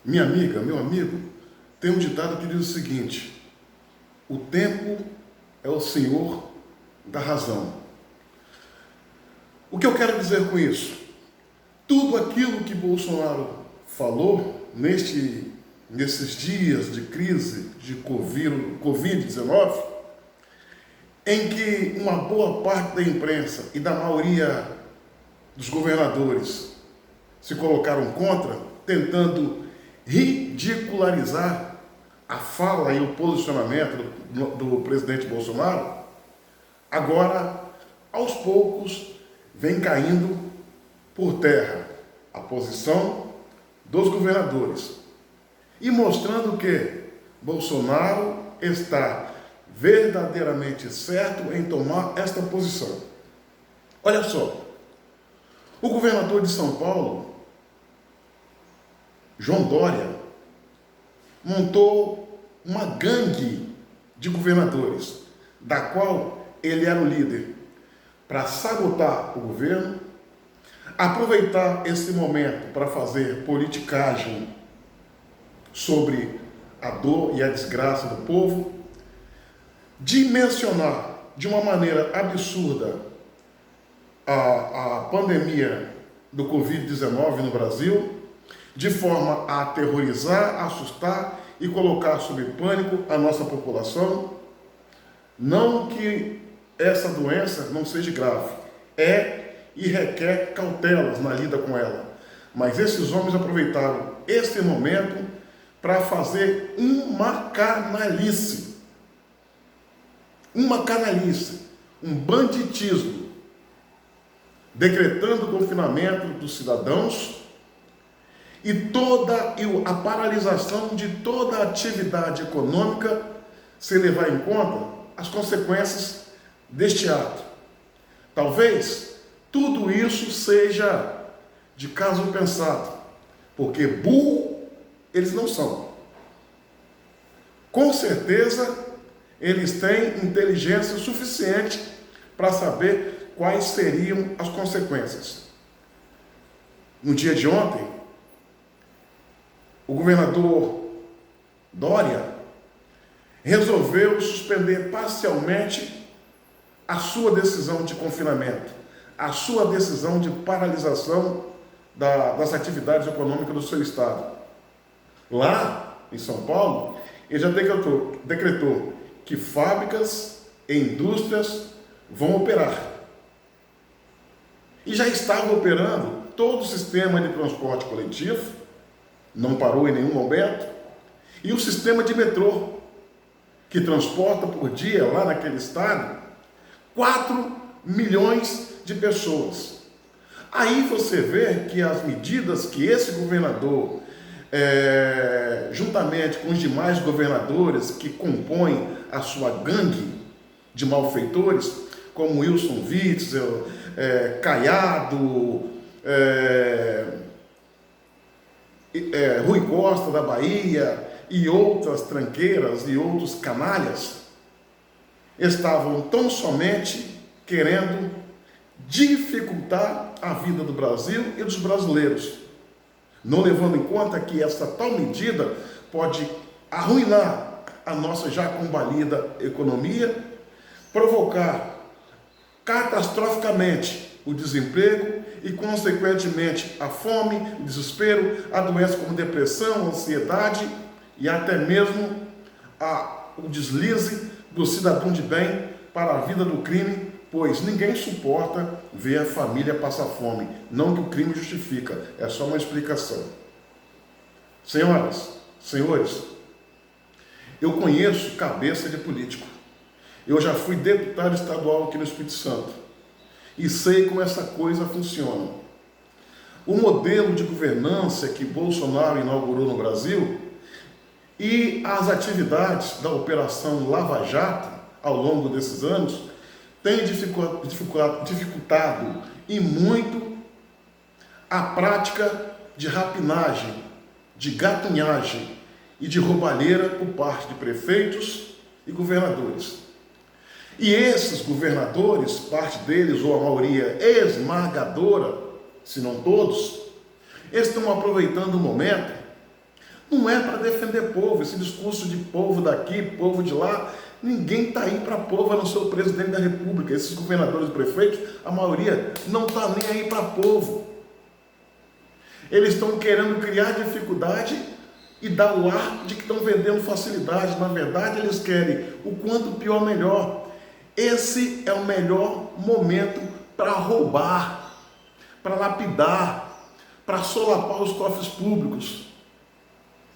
Minha amiga, meu amigo, tem um ditado que diz o seguinte: o tempo é o senhor da razão. O que eu quero dizer com isso? Tudo aquilo que Bolsonaro falou nesses dias de crise de Covid-19, em que uma boa parte da imprensa e da maioria dos governadores se colocaram contra, tentando ridicularizar a fala e o posicionamento do presidente Bolsonaro, agora, aos poucos, vem caindo por terra a posição dos governadores e mostrando que Bolsonaro está verdadeiramente certo em tomar esta posição. Olha só, o governador de São Paulo, João Dória, montou uma gangue de governadores, da qual ele era o líder, para sabotar o governo, aproveitar esse momento para fazer politicagem sobre a dor e a desgraça do povo, dimensionar de uma maneira absurda a pandemia do Covid-19 no Brasil, de forma a aterrorizar, assustar e colocar sob pânico a nossa população. Não que essa doença não seja grave, e requer cautelas na lida com ela. Mas esses homens aproveitaram esse momento para fazer uma canalice, um banditismo, decretando o confinamento dos cidadãos e toda a paralisação de toda a atividade econômica, sem levar em conta as consequências deste ato. Talvez tudo isso seja de caso pensado, porque burro eles não são. Com certeza eles têm inteligência suficiente para saber quais seriam as consequências. No dia de ontem, o governador Dória resolveu suspender parcialmente a sua decisão de confinamento, a sua decisão de paralisação das atividades econômicas do seu estado. Lá em São Paulo, ele já decretou que fábricas e indústrias vão operar. E já estava operando todo o sistema de transporte coletivo, não parou em nenhum momento, e o sistema de metrô, que transporta por dia lá naquele estado 4 milhões de pessoas. Aí você vê que as medidas que esse governador, juntamente com os demais governadores que compõem a sua gangue de malfeitores, como Wilson Witzel, Caiado, Rui Costa da Bahia e outras tranqueiras e outros canalhas, estavam tão somente querendo dificultar a vida do Brasil e dos brasileiros, não levando em conta que essa tal medida pode arruinar a nossa já combalida economia, provocar catastroficamente o desemprego e, consequentemente, a fome, o desespero, a doença como depressão, ansiedade e até mesmo o deslize do cidadão de bem para a vida do crime, pois ninguém suporta ver a família passar fome. Não que o crime justifica, é só uma explicação. Senhoras, senhores, eu conheço cabeça de político. Eu já fui deputado estadual aqui no Espírito Santo e sei como essa coisa funciona. O modelo de governança que Bolsonaro inaugurou no Brasil e as atividades da Operação Lava Jato ao longo desses anos têm dificultado e muito a prática de rapinagem, de gatunhagem e de roubalheira por parte de prefeitos e governadores. E esses governadores, parte deles ou a maioria esmagadora, se não todos, estão aproveitando o momento Não é para defender povo, esse discurso de povo daqui, povo de lá. Ninguém está aí para povo, a não ser o presidente da República. Esses governadores e prefeitos, a maioria não está nem aí para povo. Eles estão querendo criar dificuldade e dar o ar de que estão vendendo facilidade. Na verdade, eles querem o quanto pior, melhor. Esse é o melhor momento para roubar, para lapidar, para solapar os cofres públicos,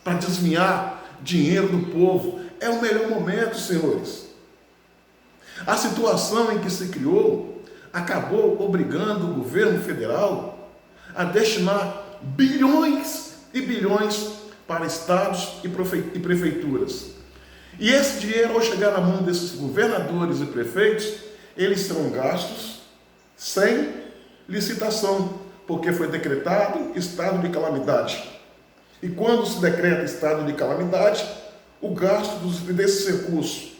para desviar dinheiro do povo. É o melhor momento, senhores. A situação em que se criou acabou obrigando o governo federal a destinar bilhões e bilhões para estados e prefeituras. E esse dinheiro, ao chegar na mão desses governadores e prefeitos, eles serão gastos sem licitação, porque foi decretado estado de calamidade. E quando se decreta estado de calamidade, o gasto desse recurso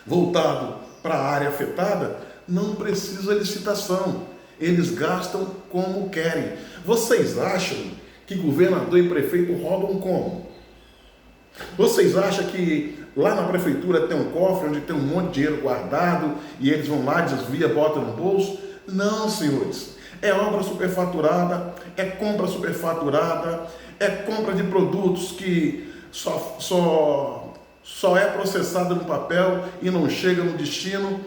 voltado para a área afetada não precisa licitação. Eles gastam como querem. Vocês acham que governador e prefeito roubam como? Vocês acham que lá na prefeitura tem um cofre onde tem um monte de dinheiro guardado e eles vão lá, desvia, botam no bolso? Não, senhores. É obra superfaturada, é compra superfaturada, é compra de produtos que só é processada no papel e não chega no destino.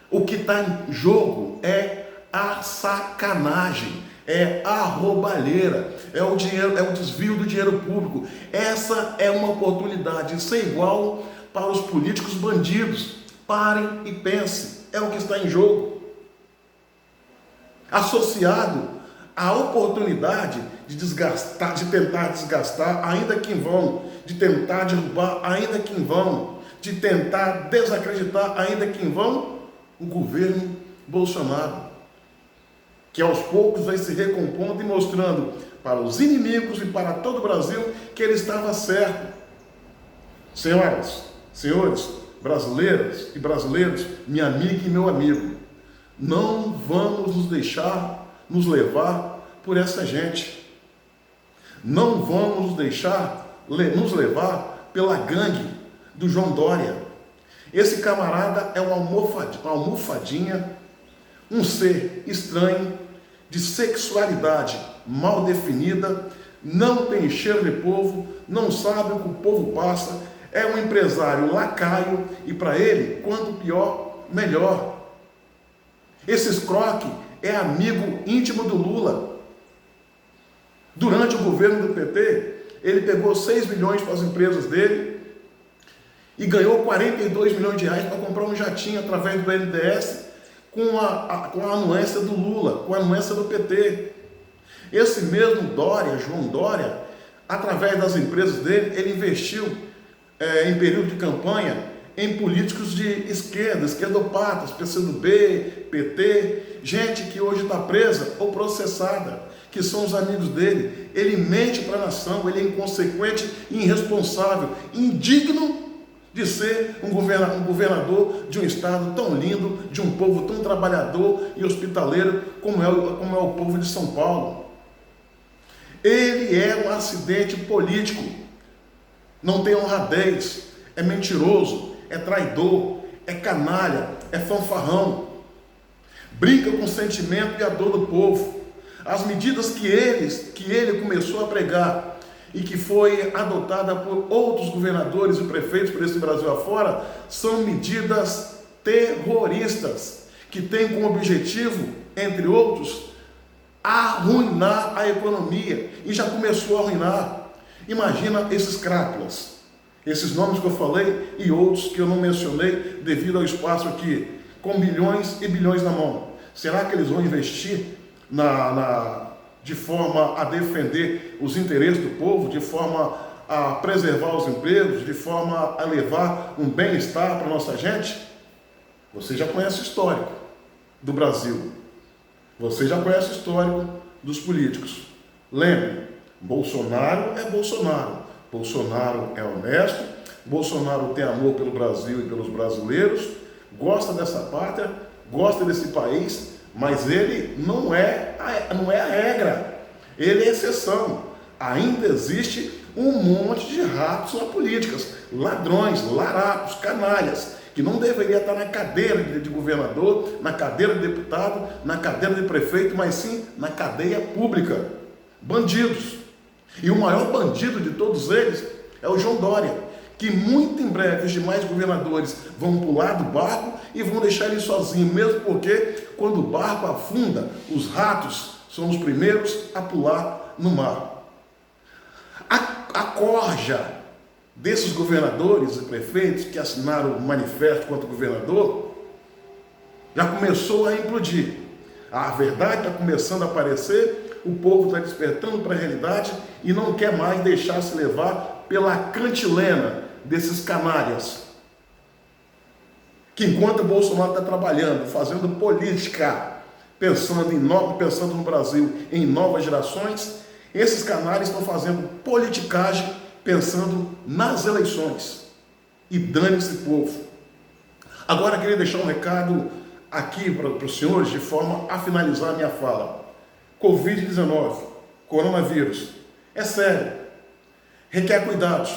O que está em jogo é a sacanagem, é a roubalheira, é o dinheiro, é o desvio do dinheiro público. Essa é uma oportunidade, isso é igual para os políticos bandidos. Parem e pensem, é o que está em jogo. Associado à oportunidade de desgastar, de tentar desgastar, ainda que em vão, de tentar derrubar, ainda que em vão, de tentar desacreditar, ainda que em vão, o governo Bolsonaro, que aos poucos vai se recompondo e mostrando para os inimigos e para todo o Brasil que ele estava certo. Senhoras, senhores, brasileiras e brasileiros, minha amiga e meu amigo, não vamos nos deixar nos levar por essa gente. Não vamos nos deixar nos levar pela gangue do João Dória. Esse camarada é uma almofadinha, um ser estranho, de sexualidade mal definida, não tem cheiro de povo, não sabe o que o povo passa, é um empresário lacaio e para ele, quanto pior, melhor. Esse escroque é amigo íntimo do Lula. Durante o governo do PT, ele pegou 6 milhões para as empresas dele e ganhou 42 milhões de reais para comprar um jatinho através do BNDES com a anuência do Lula, com a anuência do PT. Esse mesmo Dória, João Dória, através das empresas dele, ele investiu em período de campanha em políticos de esquerda, esquerdopatas, PCdoB, PT, gente que hoje está presa ou processada, que são os amigos dele. Ele mente para a nação, ele é inconsequente, irresponsável, indigno de ser um governador de um estado tão lindo, de um povo tão trabalhador e hospitaleiro como é o povo de São Paulo. Ele é um acidente político, não tem honradez, é mentiroso, é traidor, é canalha, é fanfarrão, brinca com o sentimento e a dor do povo. As medidas que ele começou a pregar e que foi adotada por outros governadores e prefeitos por esse Brasil afora, são medidas terroristas, que têm como objetivo, entre outros, arruinar a economia, e já começou a arruinar. Imagina esses crápulas, esses nomes que eu falei e outros que eu não mencionei devido ao espaço aqui, com bilhões e bilhões na mão. Será que eles vão investir de forma a defender os interesses do povo, de forma a preservar os empregos, de forma a levar um bem-estar para a nossa gente? Você já conhece o histórico do Brasil. Você já conhece o histórico dos políticos. Lembre, Bolsonaro é Bolsonaro. Bolsonaro é honesto, Bolsonaro tem amor pelo Brasil e pelos brasileiros, gosta dessa pátria, gosta desse país, mas ele não é a regra, ele é exceção. ainda existe um monte de ratos na política, ladrões, larápios, canalhas, que não deveria estar na cadeira de governador, na cadeira de deputado, na cadeira de prefeito, mas sim na cadeia pública. Bandidos. E o maior bandido de todos eles é o João Dória, que muito em breve os demais governadores vão pular do barco e vão deixar ele sozinho, mesmo porque quando o barco afunda, os ratos são os primeiros a pular no mar. A corja desses governadores e prefeitos que assinaram o manifesto contra o governador já começou a implodir. A verdade está começando a aparecer, o povo está despertando para a realidade e não quer mais deixar se levar pela cantilena desses canalhas. Que enquanto o Bolsonaro está trabalhando, fazendo política, pensando no Brasil em novas gerações, esses canalhas estão fazendo politicagem, pensando nas eleições. E dane-se esse povo. Agora, queria deixar um recado aqui para os senhores, de forma a finalizar a minha fala. Covid-19, coronavírus, é sério. Requer cuidados.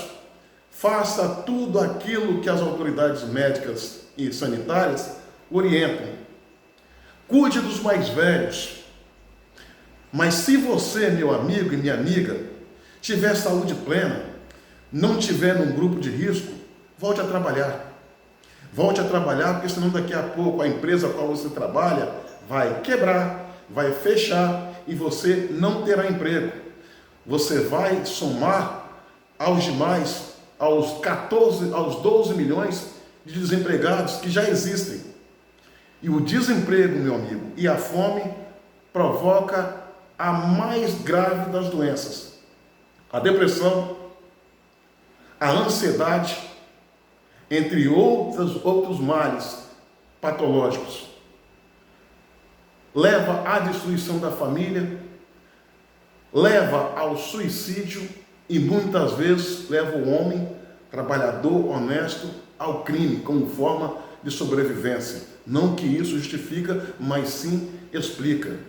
Faça tudo aquilo que as autoridades médicas e sanitárias orientam. Cuide dos mais velhos. Mas se você, meu amigo e minha amiga, tiver saúde plena, não tiver num grupo de risco, volte a trabalhar. Volte a trabalhar, porque senão daqui a pouco a empresa a qual você trabalha vai quebrar, vai fechar e você não terá emprego. Você vai somar aos demais, aos 12 milhões de desempregados que já existem. E o desemprego, meu amigo, e a fome provoca a mais grave das doenças. A depressão, a ansiedade, entre outros males patológicos. Leva à destruição da família, leva ao suicídio e muitas vezes leva o homem, trabalhador, honesto, ao crime como forma de sobrevivência. Não que isso justifica, mas sim explica.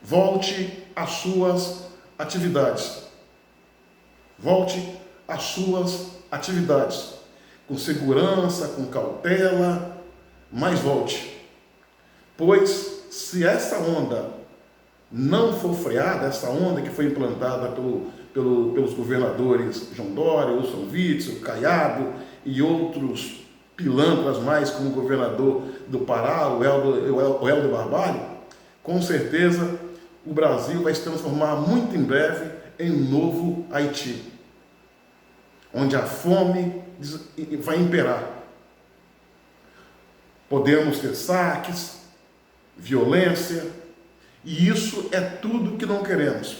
Volte às suas atividades. Volte às suas atividades. Com segurança, com cautela, mas volte. Pois se essa onda não for freada, essa onda que foi implantada pelos governadores João Dória, Wilson Witzel, Caiado e outros pilantras mais, como o governador do Pará, o Helder Barbalho, com certeza o Brasil vai se transformar muito em breve em um novo Haiti, onde a fome vai imperar. Podemos ter saques, violência, e isso é tudo que não queremos.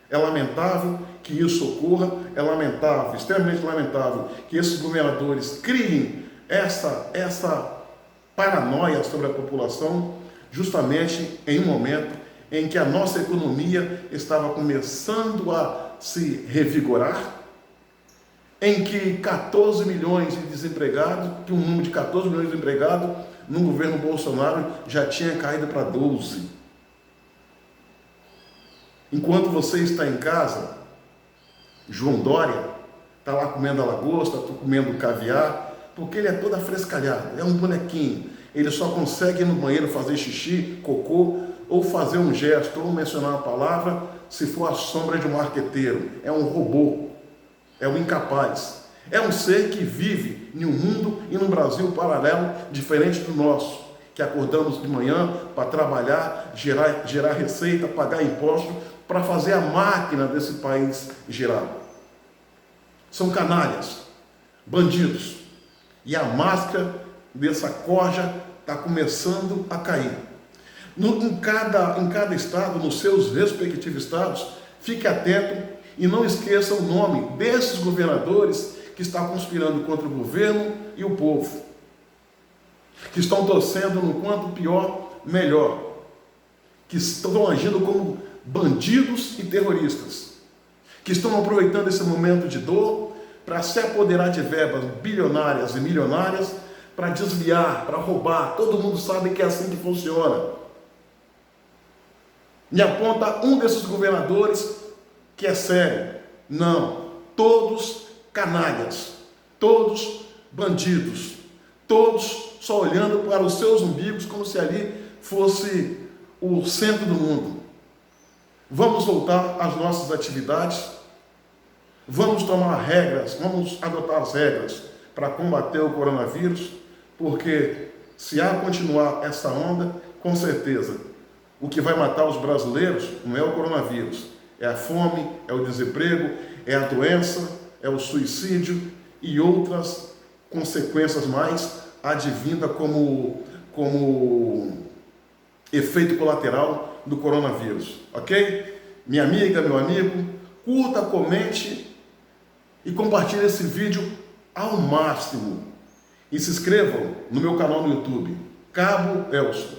É lamentável que isso ocorra, é lamentável, extremamente lamentável, que esses governadores criem essa paranoia sobre a população, justamente em um momento em que a nossa economia estava começando a se revigorar, em que 14 milhões de desempregados, que um número de 14 milhões de desempregados no governo Bolsonaro já tinha caído para 12. Enquanto você está em casa, João Dória está lá comendo a lagosta, está comendo caviar, porque ele é todo afrescalhado, é um bonequinho. Ele só consegue ir no banheiro fazer xixi, cocô, ou fazer um gesto, ou mencionar uma palavra, se for a sombra de um marqueteiro. É um robô, é um incapaz. É um ser que vive em um mundo e num Brasil paralelo, diferente do nosso, que acordamos de manhã para trabalhar, gerar receita, pagar imposto, para fazer a máquina desse país girar. São canalhas, bandidos. E a máscara dessa corja está começando a cair. Em cada estado, nos seus respectivos estados, fique atento e não esqueça o nome desses governadores que estão conspirando contra o governo e o povo, que estão torcendo no quanto pior, melhor, que estão agindo como bandidos e terroristas, que estão aproveitando esse momento de dor para se apoderar de verbas bilionárias e milionárias, para desviar, para roubar. Todo mundo sabe que é assim que funciona. Me aponta um desses governadores que é sério. Não, todos canalhas, todos bandidos, todos só olhando para os seus umbigos como se ali fosse o centro do mundo. Vamos voltar às nossas atividades, vamos tomar regras, vamos adotar as regras para combater o coronavírus, porque se há continuar essa onda, com certeza, o que vai matar os brasileiros não é o coronavírus, é a fome, é o desemprego, é a doença, é o suicídio e outras consequências mais advindas como efeito colateral do coronavírus, ok? Minha amiga, meu amigo, curta, comente e compartilhe esse vídeo ao máximo. E se inscrevam no meu canal no YouTube, Cabo Elcio.